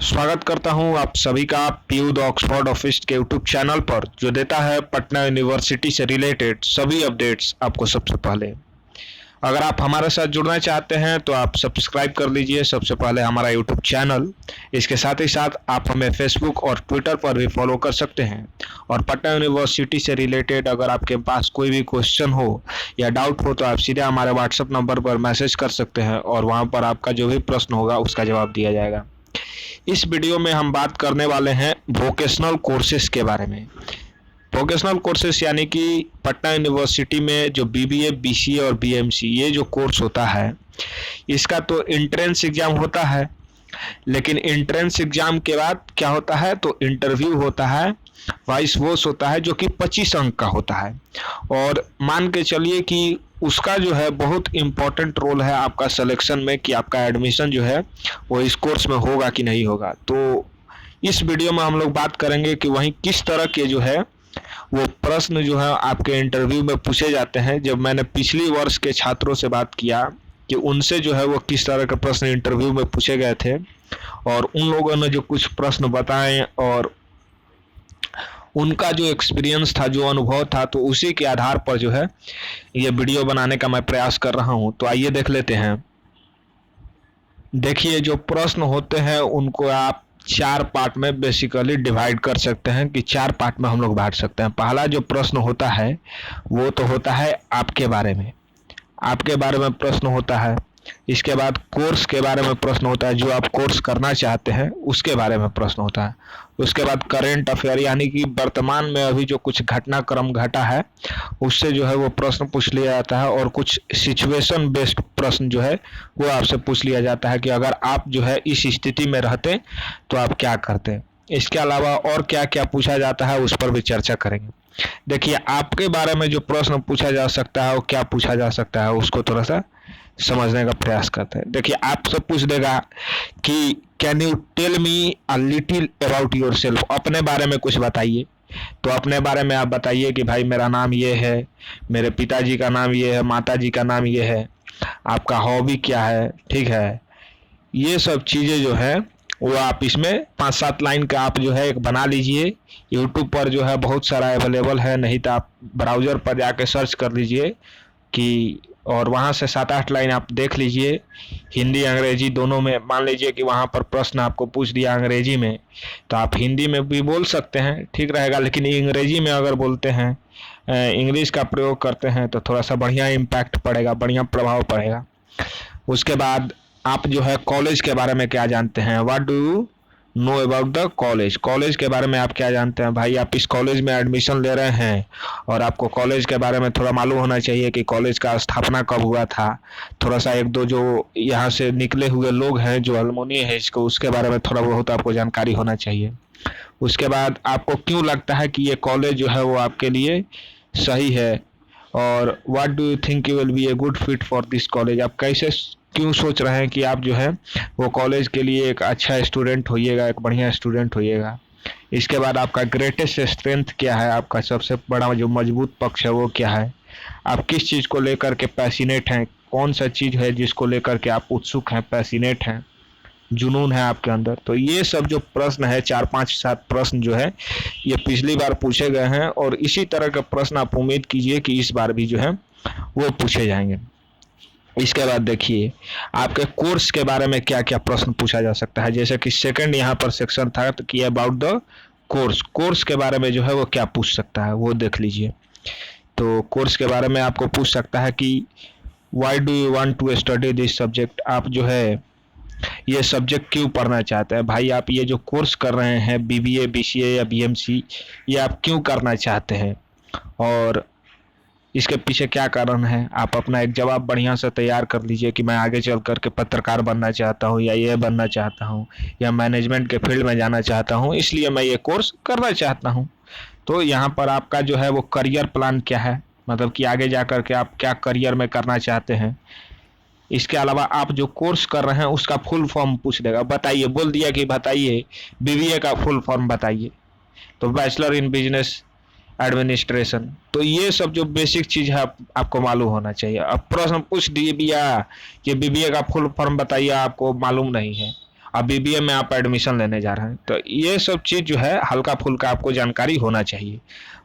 स्वागत करता हूं आप सभी का पीयू द ऑक्सफोर्ड ऑफिस के यूट्यूब चैनल पर, जो देता है पटना यूनिवर्सिटी से रिलेटेड सभी अपडेट्स आपको सबसे पहले। अगर आप हमारे साथ जुड़ना चाहते हैं तो आप सब्सक्राइब कर लीजिए सबसे पहले हमारा यूट्यूब चैनल। इसके साथ ही साथ आप हमें फेसबुक और ट्विटर पर भी फॉलो कर सकते हैं। और पटना यूनिवर्सिटी से रिलेटेड अगर आपके पास कोई भी क्वेश्चन हो या डाउट हो तो आप सीधे हमारे व्हाट्सएप नंबर पर मैसेज कर सकते हैं और वहाँ पर आपका जो भी प्रश्न होगा उसका जवाब दिया जाएगा। इस वीडियो में हम बात करने वाले हैं वोकेशनल कोर्सेज के बारे में। वोकेशनल कोर्सेज यानी कि पटना यूनिवर्सिटी में जो बीबीए, बीसीए और बीएमसी ये जो कोर्स होता है, इसका तो एंट्रेंस एग्जाम होता है, लेकिन एंट्रेंस एग्जाम के बाद क्या होता है तो इंटरव्यू होता है, वाइस वोस होता है जो कि 25 अंक का होता है। और मान के चलिए कि उसका जो है बहुत इम्पोर्टेंट रोल है आपका सिलेक्शन में कि आपका एडमिशन जो है वो इस कोर्स में होगा कि नहीं होगा। तो इस वीडियो में हम लोग बात करेंगे कि वहीं किस तरह के जो है वो प्रश्न जो है आपके इंटरव्यू में पूछे जाते हैं। जब मैंने पिछली वर्ष के छात्रों से बात किया कि उनसे जो है वो किस तरह के प्रश्न इंटरव्यू में पूछे गए थे और उन लोगों ने जो कुछ प्रश्न बताए और उनका जो एक्सपीरियंस था, जो अनुभव था, तो उसी के आधार पर जो है ये वीडियो बनाने का मैं प्रयास कर रहा हूं। तो आइए देख लेते हैं। देखिए, जो प्रश्न होते हैं उनको आप 4 पार्ट में बेसिकली डिवाइड कर सकते हैं कि 4 पार्ट में हम लोग बांट सकते हैं। पहला जो प्रश्न होता है वो तो होता है आपके बारे में प्रश्न होता है। इसके बाद कोर्स के बारे में प्रश्न होता है, जो आप कोर्स करना चाहते हैं उसके बारे में प्रश्न होता है। उसके बाद करेंट अफेयर यानी कि वर्तमान में अभी जो कुछ घटनाक्रम घटा है उससे जो है वो प्रश्न पूछ लिया जाता है। और कुछ सिचुएशन बेस्ड प्रश्न जो है वो आपसे पूछ लिया जाता है कि अगर आप जो है इस स्थिति में रहते तो आप क्या करते। इसके अलावा और क्या क्या पूछा जाता है उस पर भी चर्चा करेंगे। देखिए, आपके बारे में जो प्रश्न पूछा जा सकता है वो क्या पूछा जा सकता है उसको थोड़ा सा समझने का प्रयास करते हैं। देखिए, आपसे पूछ देगा कि can you tell me a little about yourself, अपने बारे में कुछ बताइए। तो अपने बारे में आप बताइए कि भाई मेरा नाम ये है, मेरे पिताजी का नाम ये है, माताजी का नाम ये है, आपका हॉबी क्या है, ठीक है। ये सब चीज़ें जो है वो आप इसमें 5-7 लाइन का आप जो है एक बना लीजिए। यूट्यूब पर जो है बहुत सारा अवेलेबल है, नहीं तो आप ब्राउज़र पर जाके सर्च कर लीजिए कि, और वहाँ से 7-8 लाइन आप देख लीजिए, हिंदी अंग्रेजी दोनों में। मान लीजिए कि वहाँ पर प्रश्न आपको पूछ दिया अंग्रेजी में, तो आप हिंदी में भी बोल सकते हैं, ठीक रहेगा। लेकिन अंग्रेजी में अगर बोलते हैं, इंग्लिश का प्रयोग करते हैं तो थोड़ा सा बढ़िया इम्पैक्ट पड़ेगा, बढ़िया प्रभाव पड़ेगा। उसके बाद आप जो है कॉलेज के बारे में क्या जानते हैं, what do you know about the college. College के बारे में आप क्या जानते हैं, भाई आप इस कॉलेज में एडमिशन ले रहे हैं और आपको कॉलेज के बारे में थोड़ा मालूम होना चाहिए कि कॉलेज का स्थापना कब हुआ था। थोड़ा सा एक दो जो यहाँ से निकले हुए लोग हैं जो अलमुनी है इसको, उसके बारे में थोड़ा बहुत आपको जानकारी होना चाहिए। उसके बाद आपको क्यों लगता है कि ये कॉलेज जो है वो आपके लिए सही है, और what do you think you will be a good fit for this college. आप कैसे क्यों सोच रहे हैं कि आप जो है वो कॉलेज के लिए एक अच्छा स्टूडेंट होइएगा, एक बढ़िया स्टूडेंट होइएगा। इसके बाद आपका ग्रेटेस्ट स्ट्रेंथ क्या है, आपका सबसे बड़ा जो मजबूत पक्ष है वो क्या है, आप किस चीज़ को लेकर के पैसिनेट हैं, कौन सा चीज़ है जिसको लेकर के आप उत्सुक हैं, पैसिनेट हैं, जुनून है आपके अंदर। तो ये सब जो प्रश्न है 4-5-7 प्रश्न जो है ये पिछली बार पूछे गए हैं और इसी तरह के प्रश्न आप उम्मीद कीजिए कि इस बार भी जो है वो पूछे जाएंगे। इसके बाद देखिए, आपके कोर्स के बारे में क्या क्या प्रश्न पूछा जा सकता है। जैसे कि सेकंड यहाँ पर सेक्शन था तो कि अबाउट द कोर्स के बारे में जो है वो क्या पूछ सकता है वो देख लीजिए। तो कोर्स के बारे में आपको पूछ सकता है कि why do you want to study this subject, आप जो है ये सब्जेक्ट क्यों पढ़ना चाहते हैं। भाई आप ये जो कोर्स कर रहे हैं बीबीए, बीसीए या बीएमसी, ये आप क्यों करना चाहते हैं और इसके पीछे क्या कारण है। आप अपना एक जवाब बढ़िया से तैयार कर लीजिए कि मैं आगे चल कर के पत्रकार बनना चाहता हूँ या ये बनना चाहता हूँ या मैनेजमेंट के फील्ड में जाना चाहता हूँ, इसलिए मैं ये कोर्स करना चाहता हूँ। तो यहाँ पर आपका जो है वो करियर प्लान क्या है, मतलब कि आगे जा कर के आप क्या करियर में करना चाहते हैं। इसके अलावा आप जो कोर्स कर रहे हैं उसका फुल फॉर्म पूछ देगा, बताइए, बोल दिया कि बताइए बीबीए का फुल फॉर्म बताइए, तो बैचलर इन बिजनेस एडमिनिस्ट्रेशन। तो ये सब जो बेसिक चीज है आपको मालूम होना चाहिए। अब प्रश्न पूछ दिए भैया कि बीबीए का फुल फॉर्म बताइए, आपको मालूम नहीं है अब बीबीए में आप एडमिशन लेने जा रहे हैं, तो ये सब चीज़ जो है हल्का फुल्का आपको जानकारी होना चाहिए।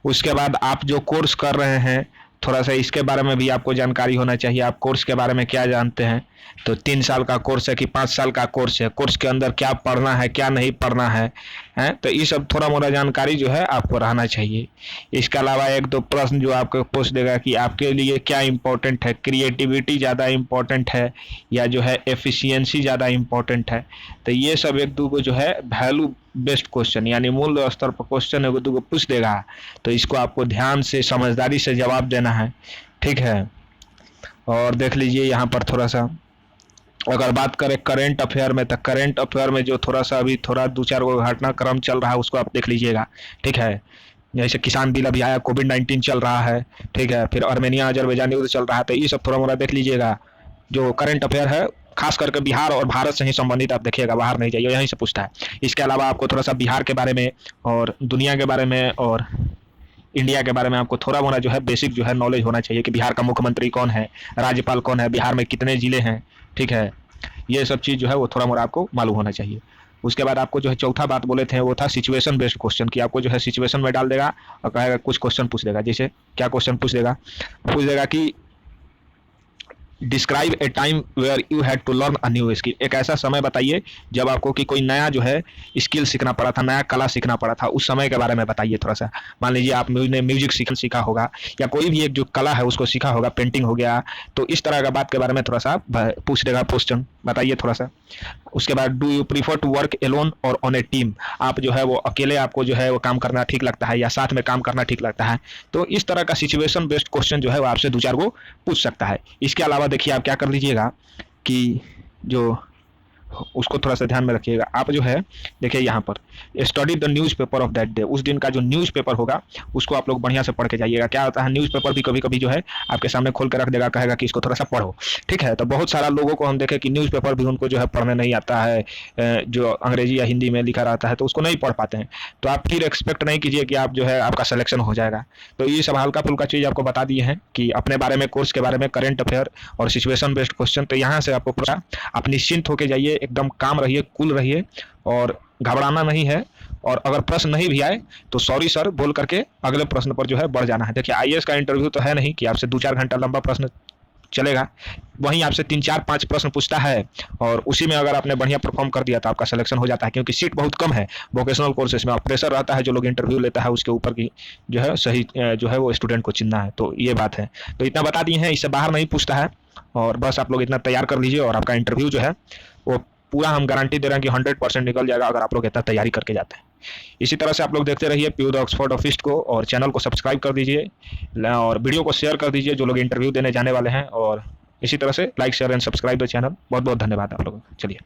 उसके बाद आप जो कोर्स कर रहे हैं, थोड़ा सा इसके बारे में भी आपको जानकारी होना चाहिए। आप कोर्स के बारे में क्या जानते हैं, तो 3 साल का कोर्स है कि 5 साल का कोर्स है, कोर्स के अंदर क्या पढ़ना है क्या नहीं पढ़ना है, हैं, तो ये सब थोड़ा मोड़ा जानकारी जो है आपको रहना चाहिए। इसके अलावा 1-2 प्रश्न जो आपको पूछ देगा कि आपके लिए क्या इम्पोर्टेंट है, क्रिएटिविटी ज़्यादा इम्पोर्टेंट है या जो है एफिशिएंसी ज़्यादा इम्पोर्टेंट है। तो ये सब 1-2 जो है वैल्यू बेस्ड क्वेश्चन यानी मूल स्तर पर क्वेश्चन 1-2 पूछ देगा, तो इसको आपको ध्यान से समझदारी से जवाब देना है, ठीक है। और देख लीजिए यहाँ पर थोड़ा सा अगर बात करें करेंट अफेयर में, तो करेंट अफेयर में जो थोड़ा सा अभी थोड़ा 2-4 गो घटनाक्रम चल रहा है उसको आप देख लीजिएगा, ठीक है। जैसे किसान बिल अभी आया, कोविड-19 चल रहा है, ठीक है, फिर आर्मेनिया अजरबैजान युद्ध चल रहा है, तो ये सब थोड़ा मोड़ा देख लीजिएगा। जो करंट अफेयर है खास करके बिहार और भारत से ही संबंधित आप देखिएगा, बाहर नहीं जाइए, यहीं से पूछता है। इसके अलावा आपको थोड़ा सा बिहार के बारे में और दुनिया के बारे में और इंडिया के बारे में आपको थोड़ा मोड़ा जो है बेसिक जो है नॉलेज होना चाहिए कि बिहार का मुख्यमंत्री कौन है, राज्यपाल कौन है, बिहार में कितने जिले हैं, ठीक है। ये सब चीज़ जो है वो थोड़ा मोड़ा आपको मालूम होना चाहिए। उसके बाद आपको जो है चौथा बात बोले थे वो था सिचुएशन बेस्ड क्वेश्चन, कि आपको जो है सिचुएशन में डाल देगा और कहेगा कुछ क्वेश्चन पूछ देगा। जैसे क्या क्वेश्चन पूछ देगा कि describe a time where you had to learn a new skill. एक ऐसा समय बताइए जब आपको कि कोई नया जो है स्किल सीखना पड़ा था, नया कला सीखना पड़ा था, उस समय के बारे में बताइए थोड़ा सा। मान लीजिए आपने म्यूजिक सीखा होगा या कोई भी एक जो कला है उसको सीखा होगा, पेंटिंग हो गया, तो इस तरह का बात के बारे में थोड़ा सा पूछ देगा क्वेश्चन, बताइए थोड़ा सा। उसके बाद do you prefer to work alone or on a team, आप जो है वो अकेले आपको जो है वो काम करना ठीक लगता है या साथ में काम करना ठीक लगता है। तो इस तरह का सिचुएशन बेस्ड क्वेश्चन जो है वो आपसे 2-4 गो पूछ सकता है। इसके अलावा देखिए आप क्या कर लीजिएगा कि जो उसको थोड़ा सा ध्यान में रखिएगा। आप जो है देखिए यहाँ पर study the newspaper of that day, उस दिन का जो न्यूज़पेपर होगा उसको आप लोग बढ़िया से पढ़ के जाइएगा। क्या होता है न्यूज़पेपर भी कभी कभी जो है आपके सामने खोल के रख देगा, कहेगा कि इसको थोड़ा सा पढ़ो, ठीक है। तो बहुत सारा लोगों को हम देखें कि न्यूज़पेपर भी उनको जो है पढ़ने नहीं आता है, जो अंग्रेजी या हिंदी में लिखा रहता है तो उसको नहीं पढ़ पाते हैं। तो आप फिर एक्सपेक्ट नहीं कीजिए कि आप जो है आपका सिलेक्शन हो जाएगा। तो ये सब हल्का फुल्का चीज़ आपको बता दिए हैं कि अपने बारे में, कोर्स के बारे में, करेंट अफेयर और सिचुएशन बेस्ड क्वेश्चन। तो यहाँ से आपको पूरा आप निश्चिंत होकर जाइए, एकदम काम रहिए, कूल रहिए और घबराना नहीं है। और अगर प्रश्न नहीं भी आए तो सॉरी सर बोल करके अगले प्रश्न पर जो है बढ़ जाना है। देखिए आईएएस का इंटरव्यू तो है नहीं कि आपसे 2-4 घंटा लंबा प्रश्न चलेगा, वहीं आपसे 3-4-5 प्रश्न पूछता है और उसी में अगर आपने बढ़िया परफॉर्म कर दिया तो आपका सिलेक्शन हो जाता है, क्योंकि सीट बहुत कम है वोकेशनल कोर्सेज में। प्रेशर रहता है जो लोग इंटरव्यू लेता है उसके ऊपर की जो है सही जो है वो स्टूडेंट को चुनना है। तो ये बात है, तो इतना बता दिए हैं, इससे बाहर नहीं पूछता है। और बस आप लोग इतना तैयार कर लीजिए और आपका इंटरव्यू जो है वो पूरा हम गारंटी दे रहे हैं कि 100% निकल जाएगा अगर आप लोग इतना तैयारी करके जाते हैं। इसी तरह से आप लोग देखते रहिए पीयू द ऑक्सफोर्ड ऑफिस को, और चैनल को सब्सक्राइब कर दीजिए और वीडियो को शेयर कर दीजिए जो लोग इंटरव्यू देने जाने वाले हैं। और इसी तरह से like share and subscribe the channel. बहुत बहुत धन्यवाद आप लोगों का। चलिए।